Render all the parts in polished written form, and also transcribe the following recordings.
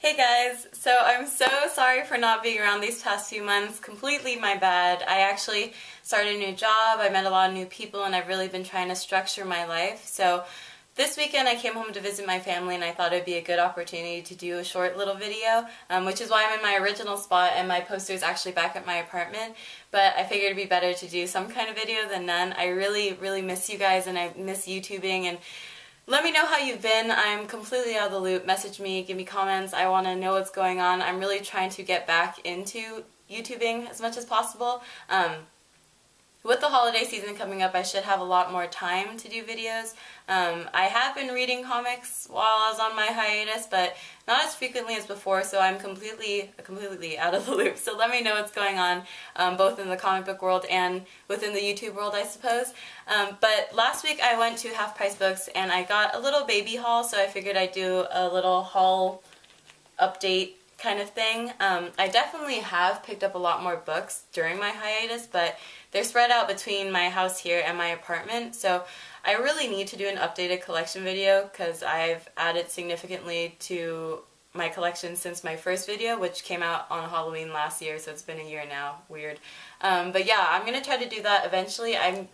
Hey guys, so I'm so sorry for not being around these past few months. Completely my bad. I actually started a new job, I met a lot of new people, and I've really been trying to structure my life. So this weekend I came home to visit my family and I thought it'd be a good opportunity to do a short little video, which is why I'm in my original spot and my poster is actually back at my apartment. But I figured it'd be better to do some kind of video than none. I really miss you guys and I miss YouTubing, and let me know how you've been. I'm completely out of the loop. Message me, give me comments. I want to know what's going on. I'm really trying to get back into YouTubing as much as possible. With the holiday season coming up, I should have a lot more time to do videos. I have been reading comics while I was on my hiatus, but not as frequently as before, so I'm completely out of the loop. So let me know what's going on, both in the comic book world and within the YouTube world, I suppose. But last week I went to Half Price Books and I got a little baby haul, so I figured I'd do a little haul update kind of thing. I definitely have picked up a lot more books during my hiatus, but they're spread out between my house here and my apartment, so I really need to do an updated collection video because I've added significantly to my collection since my first video, which came out on Halloween last year, so it's been a year now. Weird. But yeah, I'm going to try to do that eventually. I'm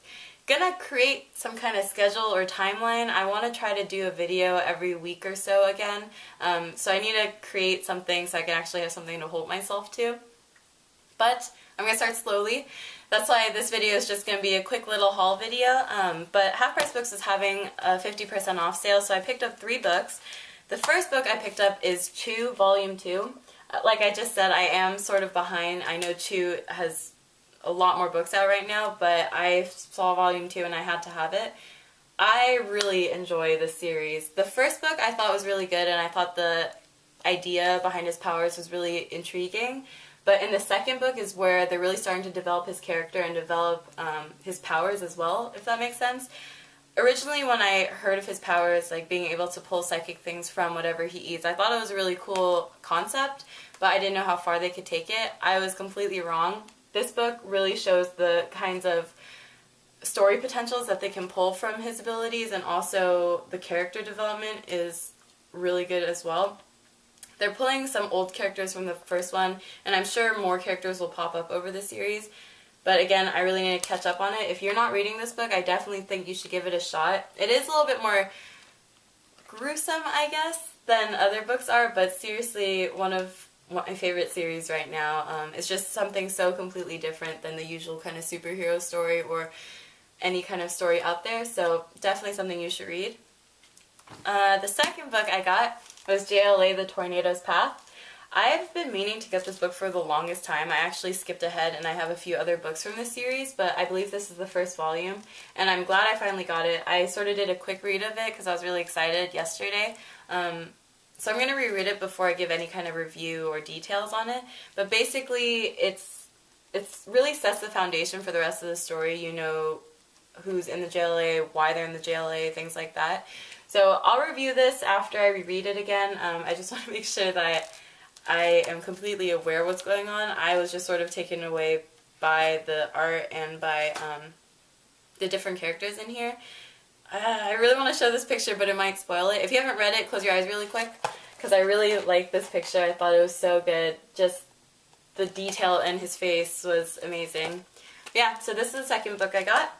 gonna create some kind of schedule or timeline. I want to try to do a video every week or so again, so I need to create something so I can actually have something to hold myself to. But I'm gonna start slowly. That's why this video is just gonna be a quick little haul video. But Half Price Books is having a 50% off sale, so I picked up 3 books. The first book I picked up is Chew Volume 2. Like I just said, I am sort of behind. I know Chew has a lot more books out right now, but I saw Volume 2 and I had to have it. I really enjoy this series. The first book I thought was really good, and I thought the idea behind his powers was really intriguing. But in the second book is where they're really starting to develop his character and develop his powers as well, if that makes sense. Originally, when I heard of his powers, like being able to pull psychic things from whatever he eats, I thought it was a really cool concept, but I didn't know how far they could take it. I was completely wrong. This book really shows the kinds of story potentials that they can pull from his abilities, and also the character development is really good as well. They're pulling some old characters from the first one, and I'm sure more characters will pop up over the series. But again, I really need to catch up on it. If you're not reading this book, I definitely think you should give it a shot. It is a little bit more gruesome, I guess, than other books are, but seriously, one of my favorite series right now. It's just something so completely different than the usual kind of superhero story or any kind of story out there, so definitely something you should read. The second book I got was JLA The Tornado's Path. I've been meaning to get this book for the longest time. I actually skipped ahead and I have a few other books from this series, but I believe this is the first volume, and I'm glad I finally got it. I sort of did a quick read of it because I was really excited yesterday. So I'm going to reread it before I give any kind of review or details on it, but basically it's really sets the foundation for the rest of the story. You know who's in the JLA, why they're in the JLA, things like that. So I'll review this after I reread it again. I just want to make sure that I am completely aware of what's going on. I was just sort of taken away by the art and by the different characters in here. I really want to show this picture, but it might spoil it. If you haven't read it, close your eyes really quick, because I really like this picture. I thought it was so good. Just the detail in his face was amazing. Yeah, so this is the second book I got.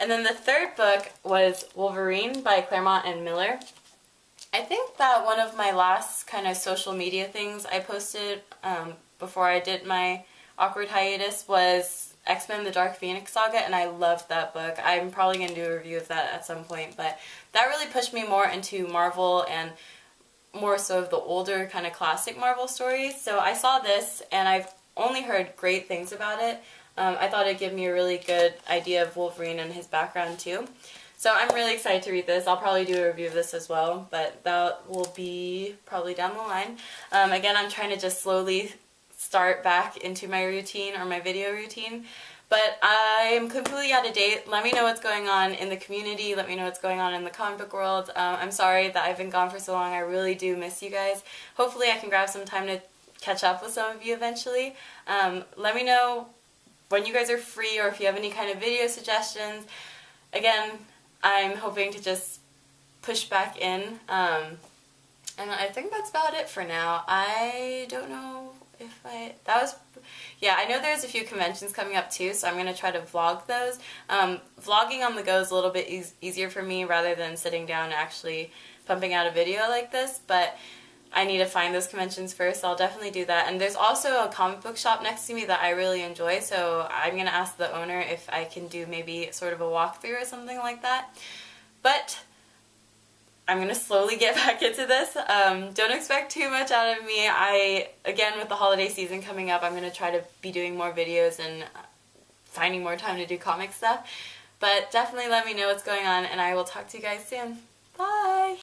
And then the third book was Wolverine by Claremont and Miller. I think that one of my last kind of social media things I posted before I did my awkward hiatus was X-Men The Dark Phoenix Saga, and I loved that book. I'm probably going to do a review of that at some point, but that really pushed me more into Marvel and more so of the older kind of classic Marvel stories. So I saw this and I've only heard great things about it. I thought it'd give me a really good idea of Wolverine and his background too. So I'm really excited to read this. I'll probably do a review of this as well, but that will be probably down the line. Again, I'm trying to just slowly start back into my routine or my video routine, but I am completely out of date. Let me know what's going on in the community. Let me know what's going on in the comic book world. I'm sorry that I've been gone for so long. I really do miss you guys. Hopefully I can grab some time to catch up with some of you eventually. Let me know when you guys are free or if you have any kind of video suggestions. Again, I'm hoping to just push back in And I think that's about it for now. I don't know if yeah, I know there's a few conventions coming up too, so I'm going to try to vlog those. Vlogging on the go is a little bit easier for me rather than sitting down and actually pumping out a video like this, but I need to find those conventions first. I'll definitely do that. And there's also a comic book shop next to me that I really enjoy, so I'm going to ask the owner if I can do maybe sort of a walkthrough or something like that. But I'm going to slowly get back into this. Don't expect too much out of me. Again, with the holiday season coming up, I'm going to try to be doing more videos and finding more time to do comic stuff. But definitely let me know what's going on, and I will talk to you guys soon. Bye!